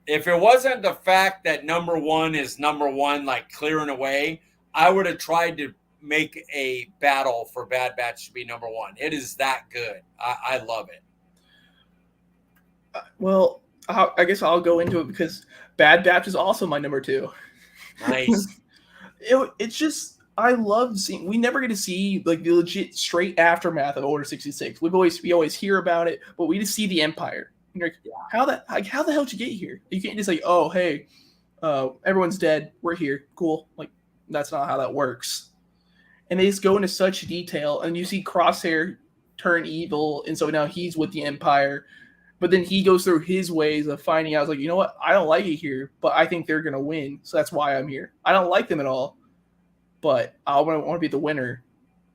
if it wasn't the fact that number 1 is number 1, like clearing away, I would have tried to make a battle for Bad Batch to be number 1. It is that good. I love it.
Well, I guess I'll go into it because Bad Batch is also my number 2.
Nice.
It's just, I love seeing. We never get to see like the legit straight aftermath of Order 66. We always hear about it, but we just see the Empire. And you're like, how the hell did you get here? You can't just like, oh hey, everyone's dead. We're here. Cool. Like, that's not how that works. And they just go into such detail, and you see Crosshair turn evil, and so now he's with the Empire. But then he goes through his ways of finding out, like, you know what? I don't like it here, but I think they're going to win. So that's why I'm here. I don't like them at all, but I want to be the winner.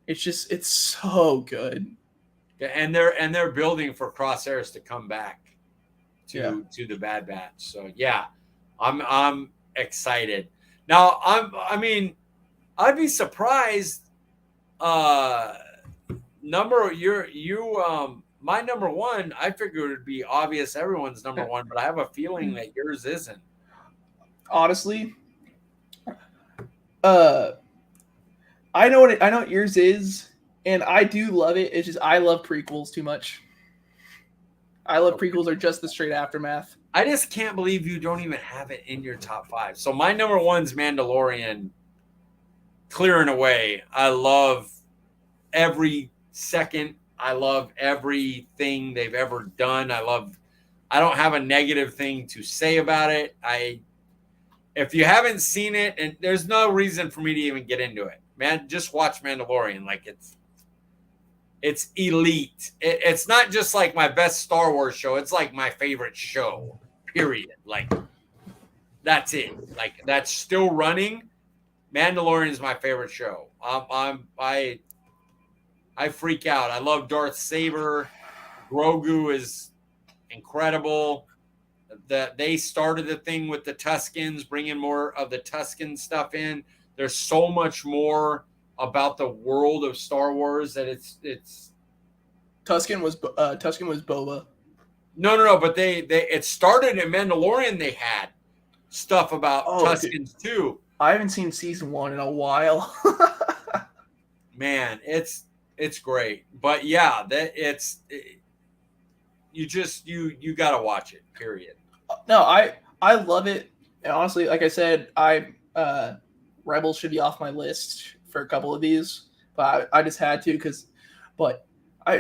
It's so good.
And they're building for Crosshairs to come back to the Bad Batch. So yeah, I'm excited. Now I'd be surprised. My number 1, I figured it would be obvious everyone's number 1, but I have a feeling that yours isn't.
Honestly, I know what yours is, and I do love it. It's just I love prequels too much. I love prequels are just the straight aftermath.
I just can't believe you don't even have it in your top 5. So my number 1's Mandalorian, clearing away. I love every second. I love everything they've ever done. I don't have a negative thing to say about it. If you haven't seen it, and there's no reason for me to even get into it, man, just watch Mandalorian. Like, it's elite. It's not just like my best Star Wars show. It's like my favorite show, period. Like, that's it. Like, that's still running. Mandalorian is my favorite show. I freak out. I love Darth Saber. Grogu is incredible. They started the thing with the Tuskens, bringing more of the Tusken stuff in. There's so much more about the world of Star Wars that it's.
Tusken was Boba.
No. But it started in Mandalorian. They had stuff about Tuskens too.
I haven't seen season 1 in a while.
Man, it's great. But yeah, you gotta watch it, period.
No, I love it. And honestly, like I said, Rebels should be off my list for a couple of these, but I just had to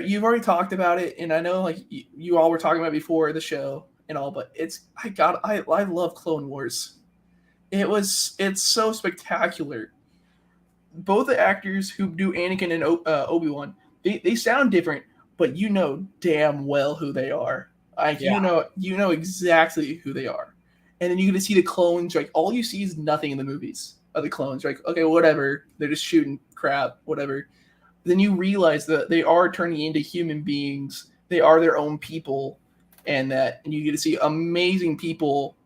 you've already talked about it, and I know like you all were talking about before the show and all, but I love Clone Wars. It's so spectacular. Both the actors who do Anakin and Obi-Wan, they sound different, but you know damn well who they are. You know exactly who they are. And then you get to see the clones. Like, all you see is nothing in the movies of the clones. Like, okay, whatever. They're just shooting crap, whatever. Then you realize that they are turning into human beings. They are their own people, and you get to see amazing people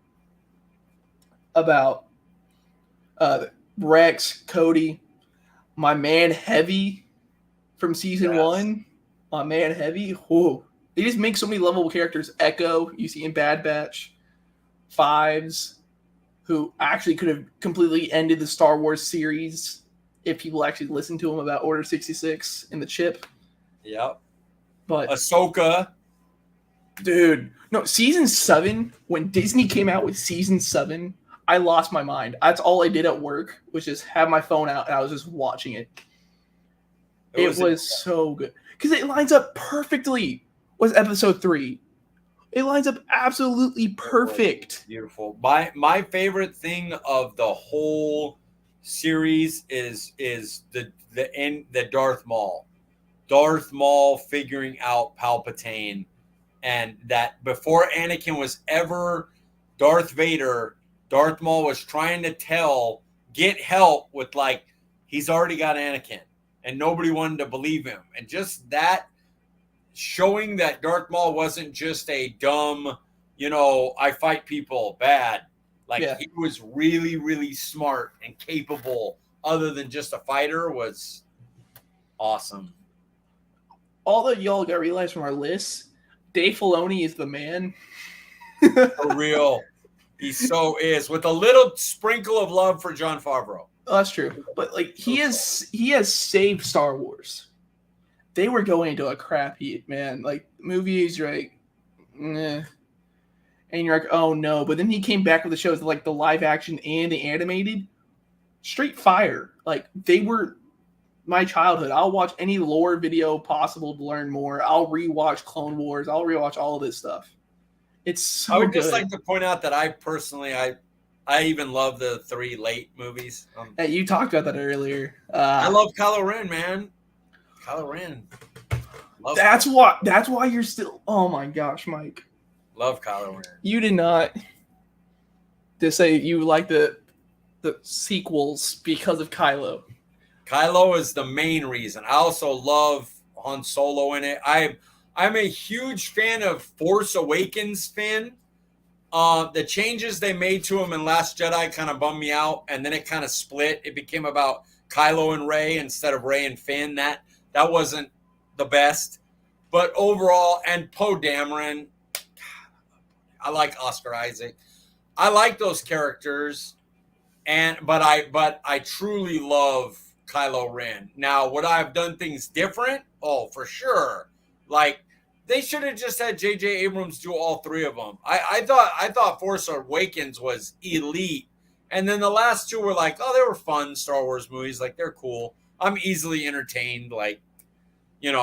about Rex, Cody, my man Heavy from season 1. My man Heavy. Whoa. They just make so many lovable characters. Echo, you see in Bad Batch. Fives, who actually could have completely ended the Star Wars series if people actually listened to him about Order 66 and the chip.
Yep.
But
Ahsoka.
Dude. No, season 7, when Disney came out with season 7, I lost my mind. That's all I did at work, was just have my phone out, and I was just watching it. It was so good because it lines up perfectly with episode 3. It lines up absolutely perfect.
Beautiful. My favorite thing of the whole series is the Darth Maul. Darth Maul figuring out Palpatine, and that before Anakin was ever Darth Vader, Darth Maul was trying to get help with like he's already got Anakin, and nobody wanted to believe him, and just that showing that Darth Maul wasn't just a dumb, I fight people bad. Like he was really, really smart and capable. Other than just a fighter, was awesome.
All that y'all got to realize from our list, Dave Filoni is the man.
For real. He so is, with a little sprinkle of love for Jon Favreau.
Oh, that's true. But like he has saved Star Wars. They were going into a crap heap, man. Like movies, you're like, eh. And you're like, oh no. But then he came back with the shows like the live action and the animated. Straight fire. Like they were my childhood. I'll watch any lore video possible to learn more. I'll rewatch Clone Wars. I'll rewatch all of this stuff. It's so good.
I would just like to point out that I personally, I even love the 3 late movies.
Hey, you talked about that earlier.
I love Kylo Ren, man. Kylo Ren.
That's why you're still. Oh my gosh, Mike.
Love Kylo Ren.
You did not just say you like the sequels because of Kylo.
Kylo is the main reason. I also love Han Solo in it. I'm a huge fan of Force Awakens fan. The changes they made to him in Last Jedi kind of bummed me out, and then it kind of split. It became about Kylo and Rey instead of Rey and Finn. That wasn't the best. But overall, and Poe Dameron, I like Oscar Isaac. I like those characters, but I truly love Kylo Ren. Now, would I have done things different? Oh, for sure. Like, they should have just had J.J. Abrams do all 3 of them. I thought Force Awakens was elite. And then the last 2 were like, oh, they were fun Star Wars movies. Like, they're cool. I'm easily entertained. Like, I'm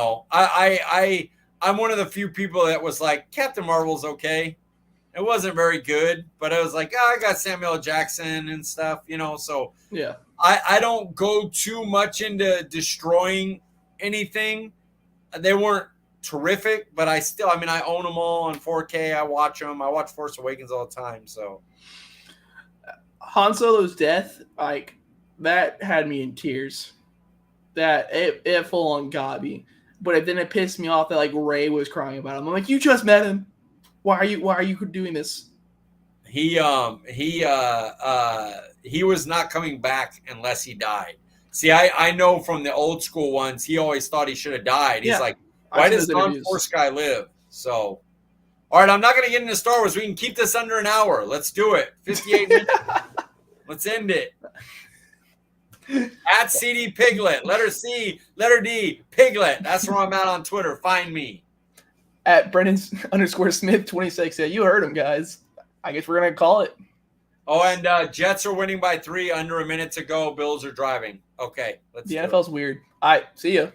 one of the few people that was like, Captain Marvel's okay. It wasn't very good, but I was like, I got Samuel Jackson and stuff, so
yeah.
I don't go too much into destroying anything. They weren't terrific, but I own them all on 4K. I watch them. I watch Force Awakens all the time. So
Han Solo's death, like that had me in tears. That it full on got me. But then it pissed me off that like Rey was crying about him. I'm like, you just met him. Why are you doing this?
He was not coming back unless he died. See, I know from the old school ones, he always thought he should have died. He's like, why does non-Force guy live? So, all right, I'm not going to get into Star Wars. We can keep this under an hour. Let's do it. 58 minutes. Let's end it. At CD Piglet, letter C, letter D, Piglet. That's where I'm at on Twitter. Find me.
At Brennan_Smith26. Yeah, you heard him, guys. I guess we're going to call it.
Oh, and Jets are winning by 3 under a minute to go. Bills are driving. Okay, let's
The NFL's weird. All right, see ya.